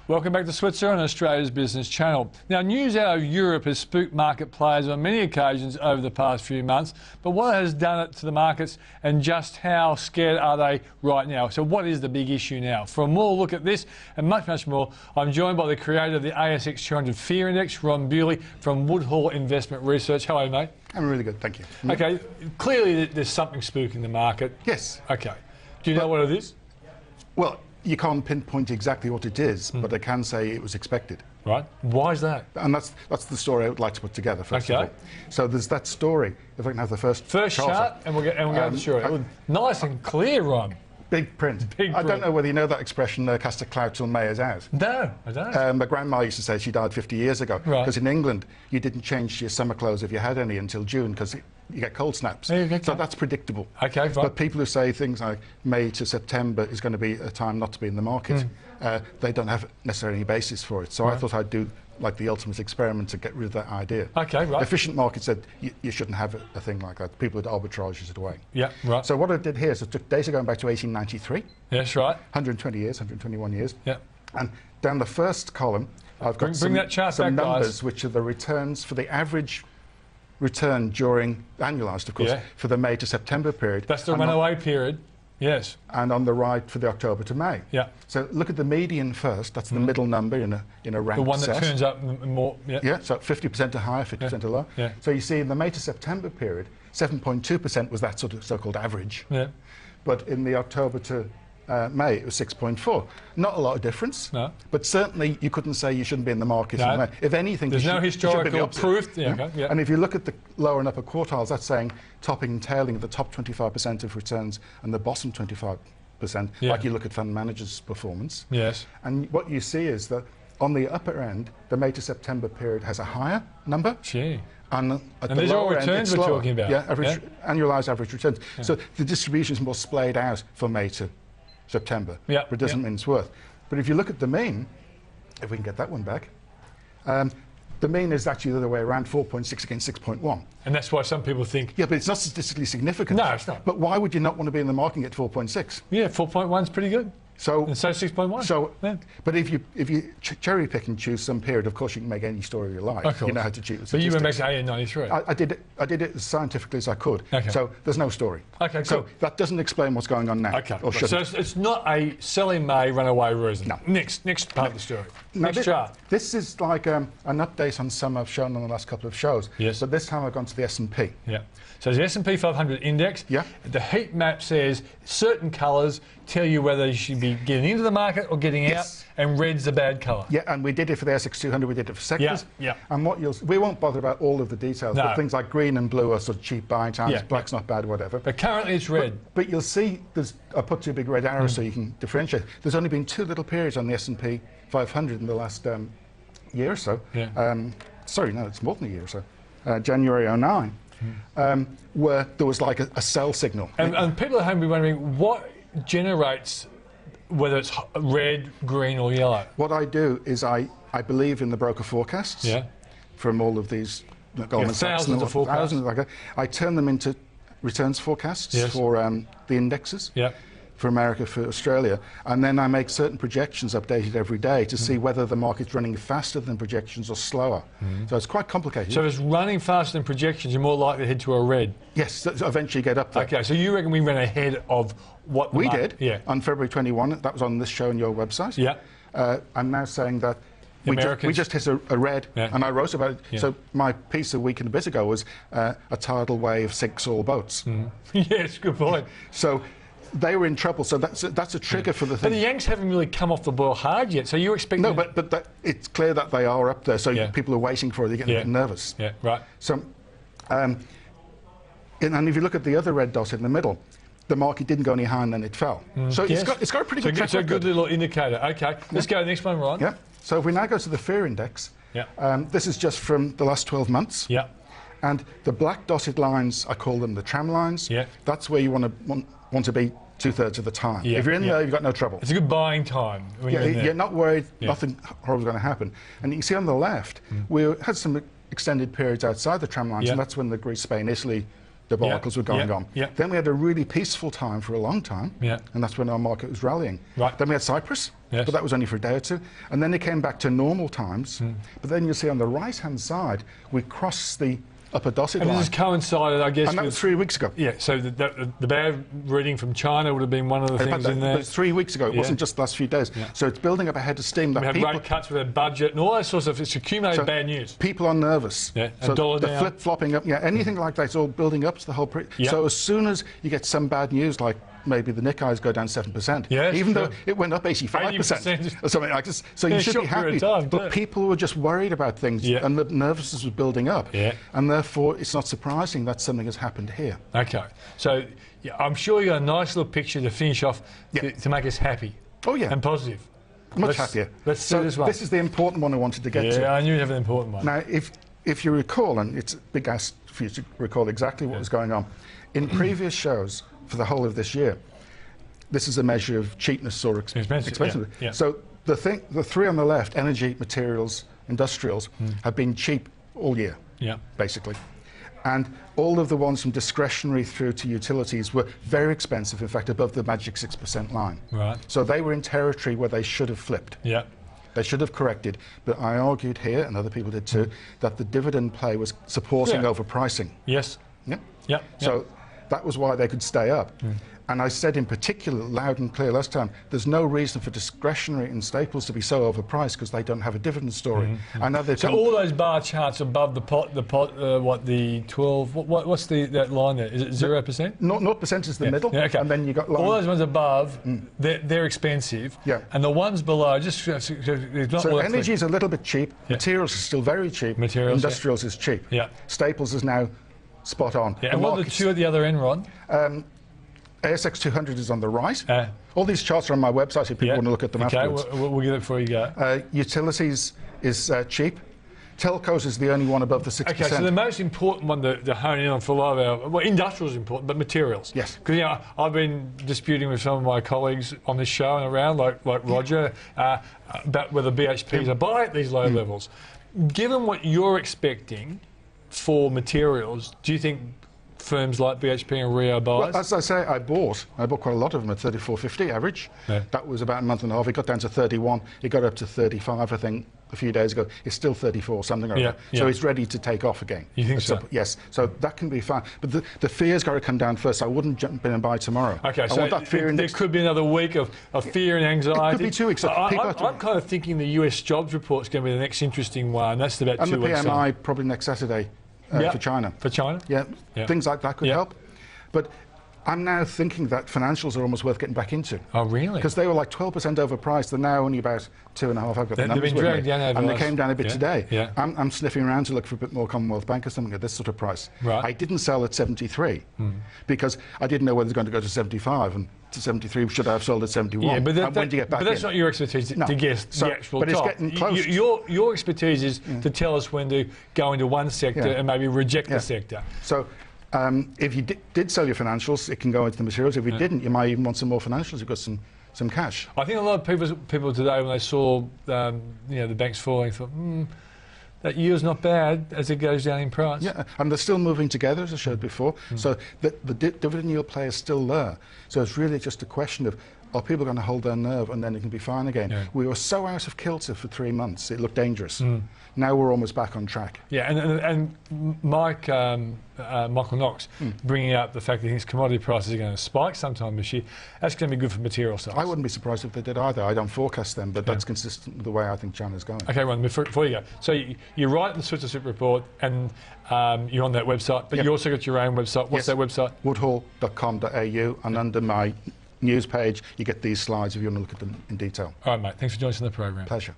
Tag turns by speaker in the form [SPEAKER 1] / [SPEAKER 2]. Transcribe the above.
[SPEAKER 1] Welcome back to Switzerland, Australia's business channel. Now, news out of Europe has spooked market players on many occasions over the past few months, but what has done it to the markets and just how scared are they right now? So what is the big issue now? For a more look at this and much, much more, I'm joined by the creator of the ASX 200 Fear Index, Ron Bewley from Woodhall Investment Research. Hello, mate.
[SPEAKER 2] I'm really good, thank you.
[SPEAKER 1] Okay, clearly there's something spooking the market.
[SPEAKER 2] Yes.
[SPEAKER 1] Okay. Do you know what it is?
[SPEAKER 2] Well, you can't pinpoint exactly what it is, but I can say it was expected.
[SPEAKER 1] Right. Why is that?
[SPEAKER 2] And that's the story I would like to put together first of all. So there's that story. If I can have the first
[SPEAKER 1] chart, and we'll go through it. Nice and clear, Ron.
[SPEAKER 2] Big print.
[SPEAKER 1] Big print.
[SPEAKER 2] I don't know whether you know that expression, cast a cloud till May is out.
[SPEAKER 1] No, I don't.
[SPEAKER 2] My grandma used to say she died 50 years ago. Because in England, you didn't change your summer clothes if you had any until June, because you get cold snaps. So that's predictable.
[SPEAKER 1] Okay, fine.
[SPEAKER 2] But people who say things like May to September is going to be a time not to be in the market, they don't have necessarily any basis for it. So I thought I'd do like the ultimate experiment to get rid of that idea.
[SPEAKER 1] Okay, right.
[SPEAKER 2] Efficient market said you shouldn't have a thing like that. People would arbitrage it away.
[SPEAKER 1] Yeah, right.
[SPEAKER 2] So what I did here is I took data going back to 1893.
[SPEAKER 1] Yes, right.
[SPEAKER 2] 120 years, 121 years.
[SPEAKER 1] Yeah.
[SPEAKER 2] And down the first column, I've got
[SPEAKER 1] bring that chart
[SPEAKER 2] some
[SPEAKER 1] back,
[SPEAKER 2] numbers,
[SPEAKER 1] guys.
[SPEAKER 2] which are the returns for the average return during, annualised of course, for the May to September period.
[SPEAKER 1] That's the runaway period. Yes.
[SPEAKER 2] And on the right for the October to May.
[SPEAKER 1] Yeah.
[SPEAKER 2] So look at the median first. That's the middle number in a ranked
[SPEAKER 1] The one that
[SPEAKER 2] set.
[SPEAKER 1] turns up more. Yeah.
[SPEAKER 2] Yeah. So 50% or higher, 50% or lower.
[SPEAKER 1] Yeah.
[SPEAKER 2] So you see in the May to September period, 7.2% was that sort of so-called average.
[SPEAKER 1] Yeah.
[SPEAKER 2] But in the October to May, it was 6.4. Not a lot of difference.
[SPEAKER 1] No.
[SPEAKER 2] But certainly you couldn't say you shouldn't be in the market.
[SPEAKER 1] No.
[SPEAKER 2] In May. If anything,
[SPEAKER 1] there's no historical proof.
[SPEAKER 2] Yeah.
[SPEAKER 1] Okay. Yeah.
[SPEAKER 2] And if you look at the lower and upper quartiles, that's saying topping and tailing of the top 25% of returns and the bottom 25%, like you look at fund managers' performance.
[SPEAKER 1] Yes.
[SPEAKER 2] And what you see is that on the upper end, the May to September period has a higher number.
[SPEAKER 1] Gee.
[SPEAKER 2] And at the
[SPEAKER 1] these are all
[SPEAKER 2] lower end,
[SPEAKER 1] returns
[SPEAKER 2] it's
[SPEAKER 1] we're
[SPEAKER 2] lower.
[SPEAKER 1] talking about.
[SPEAKER 2] Yeah, annualised average returns. So the distribution is more splayed out for May to September, but it doesn't mean it's worth. But if you look at the mean, if we can get that one back, the mean is actually the other way around, 4.6 against 6.1.
[SPEAKER 1] And that's why some people think...
[SPEAKER 2] Yeah, but it's not statistically significant.
[SPEAKER 1] No, it's not.
[SPEAKER 2] But why would you not want to be in the market at 4.6?
[SPEAKER 1] Yeah, 4.1 is pretty good.
[SPEAKER 2] So,
[SPEAKER 1] and so 6.1.
[SPEAKER 2] So, but if you cherry pick and choose some period, of course you can make any story you like. You know how to cheat with statistics.
[SPEAKER 1] But you went back to 1893.
[SPEAKER 2] I did it as scientifically as I could.
[SPEAKER 1] Okay.
[SPEAKER 2] So there's no story.
[SPEAKER 1] Okay,
[SPEAKER 2] so
[SPEAKER 1] cool.
[SPEAKER 2] that doesn't explain what's going on now.
[SPEAKER 1] Okay.
[SPEAKER 2] Or
[SPEAKER 1] so it's not a selling May runaway reason.
[SPEAKER 2] No.
[SPEAKER 1] Next part of the story. Next chart.
[SPEAKER 2] This is like an update on some I've shown on the last couple of shows.
[SPEAKER 1] Yes.
[SPEAKER 2] But this time I've gone to the S&P.
[SPEAKER 1] Yeah. So the S&P 500 index.
[SPEAKER 2] Yeah.
[SPEAKER 1] The heat map says certain colours tell you whether you should be getting into the market or getting out, and red's a bad colour.
[SPEAKER 2] Yeah, and we did it for the ASX 200, we did it for sectors.
[SPEAKER 1] Yeah.
[SPEAKER 2] And we won't bother about all of the details, but things like green and blue are sort of cheap buying times, black's not bad, whatever.
[SPEAKER 1] But currently it's red.
[SPEAKER 2] But you'll see, I put two big red arrows so you can differentiate. There's only been two little periods on the S&P 500 in the last year or so.
[SPEAKER 1] Yeah.
[SPEAKER 2] Sorry, no, it's more than a year or so. January 09, where there was like a sell signal.
[SPEAKER 1] And people at home will be wondering what generates whether it's red, green or yellow.
[SPEAKER 2] What I do is I believe in the broker forecasts from all of these Goldman Sachs.
[SPEAKER 1] Thousands of forecasts.
[SPEAKER 2] Thousands like that. I turn them into returns forecasts for the indexes.
[SPEAKER 1] Yeah.
[SPEAKER 2] For America, for Australia, and then I make certain projections updated every day to see whether the market's running faster than projections or slower. So it's quite complicated.
[SPEAKER 1] So if it's running faster than projections, you're more likely to head to a red.
[SPEAKER 2] Yes, eventually get up there.
[SPEAKER 1] Okay, so you reckon we ran ahead of what
[SPEAKER 2] we did?
[SPEAKER 1] Yeah.
[SPEAKER 2] On February 21, that was on this show on your website.
[SPEAKER 1] Yeah.
[SPEAKER 2] I'm now saying that we just hit a red, and I wrote about it.
[SPEAKER 1] Yeah.
[SPEAKER 2] So my piece a week and a bit ago was a tidal wave sinks all boats.
[SPEAKER 1] Yes, good point.
[SPEAKER 2] So they were in trouble, so that's a trigger for the thing.
[SPEAKER 1] But the Yanks haven't really come off the boil hard yet, so you expect...
[SPEAKER 2] No, but it's clear that they are up there, so people are waiting for it, they're getting a bit nervous.
[SPEAKER 1] Yeah, right.
[SPEAKER 2] So, and if you look at the other red dot in the middle, the market didn't go any higher than it fell. So it's got a pretty good track record.
[SPEAKER 1] It's a good little indicator. Okay, let's go to the next one, Ron.
[SPEAKER 2] Yeah. So if we now go to the fear index, this is just from the last 12 months.
[SPEAKER 1] Yeah.
[SPEAKER 2] And the black dotted lines, I call them the tram lines.
[SPEAKER 1] Yeah.
[SPEAKER 2] That's where you want to be 2/3 of the time.
[SPEAKER 1] Yeah.
[SPEAKER 2] If you're in there, you've got no trouble.
[SPEAKER 1] It's a good buying time. When
[SPEAKER 2] you're not worried, nothing horrible is going to happen. And you can see on the left, we had some extended periods outside the tram lines, and that's when the Greece, Spain, Italy debacles were going on. Then we had a really peaceful time for a long time, and that's when our market was rallying. Then we had Cyprus, but that was only for a day or two, and then it came back to normal times. But then you see on the right-hand side, we crossed the upper dotted line.
[SPEAKER 1] And this has coincided, I guess,
[SPEAKER 2] and that was 3 weeks ago.
[SPEAKER 1] Yeah, so the bad reading from China would have been one of the things in there.
[SPEAKER 2] But 3 weeks ago, it wasn't just the last few days. So it's building up a head of steam. That
[SPEAKER 1] we had rate cuts with their budget and all that sort of stuff. It's accumulated bad news.
[SPEAKER 2] People are nervous.
[SPEAKER 1] And
[SPEAKER 2] so
[SPEAKER 1] dollar down.
[SPEAKER 2] The flip-flopping up, anything like that, it's all building up to the whole... So as soon as you get some bad news, like maybe the Nikkei's go down 7%, even though it went up 85% or something like this. So you should be happy. But people were just worried about things, and the nervousness was building up. And therefore, it's not surprising that something has happened here.
[SPEAKER 1] Okay. So I'm sure you got a nice little picture to finish off to make us happy.
[SPEAKER 2] Oh, yeah.
[SPEAKER 1] And positive.
[SPEAKER 2] Much happier.
[SPEAKER 1] Let's do this one.
[SPEAKER 2] This is the important one I wanted to get to.
[SPEAKER 1] Yeah, I knew you'd have an important one.
[SPEAKER 2] Now, if you recall, and it's a big ask for you to recall exactly what was going on, in previous shows for the whole of this year, this is a measure of cheapness or expensiveness. So the three on the left, energy, materials, industrials, have been cheap all year, basically. And all of the ones from discretionary through to utilities were very expensive, in fact, above the magic 6% line. So they were in territory where they should have flipped. They should have corrected. But I argued here, and other people did too, that the dividend play was supporting overpricing. So that was why they could stay up. And I said in particular, loud and clear last time, there's no reason for discretionary and staples to be so overpriced because they don't have a dividend story. I know
[SPEAKER 1] so all those bar charts above the pot, what the 12? What's that line there? Is it 0%?
[SPEAKER 2] 0% is the middle, and then you got
[SPEAKER 1] all those ones above. They're expensive, and the ones below just not
[SPEAKER 2] so energy is a little bit cheap. Materials is still very cheap. Industrials is cheap. Staples is now spot on.
[SPEAKER 1] And what are the two at the other end, Ron?
[SPEAKER 2] ASX 200 is on the right. All these charts are on my website if people want to look at them afterwards.
[SPEAKER 1] We'll get it before you go.
[SPEAKER 2] Utilities is cheap. Telcos is the only one above the 6%.
[SPEAKER 1] Okay, so the most important one to hone in on for a lot of our... Well, industrial is important, but materials.
[SPEAKER 2] Yes.
[SPEAKER 1] Because, I've been disputing with some of my colleagues on this show and around, like Roger, about whether BHP is a buy at these low levels. Given what you're expecting for materials, do you think firms like BHP and Rio buys?
[SPEAKER 2] Well, as I say, I bought quite a lot of them at 34.50 average. That was about a month and a half. It got down to 31. It got up to 35, I think, a few days ago. It's still 34 something or other. So it's ready to take off again.
[SPEAKER 1] You think so?
[SPEAKER 2] Yes. So that can be fine. But the fear's got to come down first. I wouldn't jump in and buy tomorrow.
[SPEAKER 1] Okay, so there could be another week of fear and anxiety.
[SPEAKER 2] It could be 2 weeks.
[SPEAKER 1] I'm kind of thinking the US jobs report is going to be the next interesting one. That's about 2 weeks.
[SPEAKER 2] And the PMI probably next Saturday. For China.
[SPEAKER 1] For China?
[SPEAKER 2] Things like that could help. But I'm now thinking that financials are almost worth getting back into.
[SPEAKER 1] Oh, really?
[SPEAKER 2] Because they were like 12% overpriced. They're now only about 2.5. I've got the numbers with me. And they came down a bit today. I'm sniffing around to look for a bit more Commonwealth Bank or something at this sort of price. I didn't sell at 73 because I didn't know whether it was going to go to 75. And to 73, should I have sold at 71?
[SPEAKER 1] But that's not your expertise to guess the actual
[SPEAKER 2] but
[SPEAKER 1] top.
[SPEAKER 2] It's getting close.
[SPEAKER 1] Your expertise is to tell us when to go into one sector and maybe reject the sector.
[SPEAKER 2] So if you did sell your financials, it can go into the materials. If you didn't, you might even want some more financials. You've got some cash.
[SPEAKER 1] I think a lot of people today, when they saw the banks falling, thought, that yield's not bad as it goes down in price.
[SPEAKER 2] Yeah, and they're still moving together, as I showed before. So the dividend yield play is still there. So it's really just a question of, are people going to hold their nerve and then it can be fine again? We were so out of kilter for 3 months, it looked dangerous. Now we're almost back on track.
[SPEAKER 1] Yeah, and Michael Knox bringing out the fact that his commodity prices are going to spike sometime this year. That's going to be good for material stocks.
[SPEAKER 2] I wouldn't be surprised if they did either. I don't forecast them, but that's consistent with the way I think China's going.
[SPEAKER 1] Okay, Ron, before you go, so you're right in the Switzer Super Report, and you're on that website, but you also got your own website. What's that website?
[SPEAKER 2] woodhall.com.au, and under my news page, you get these slides if you want to look at them in detail.
[SPEAKER 1] All right, mate. Thanks for joining us on the program.
[SPEAKER 2] Pleasure.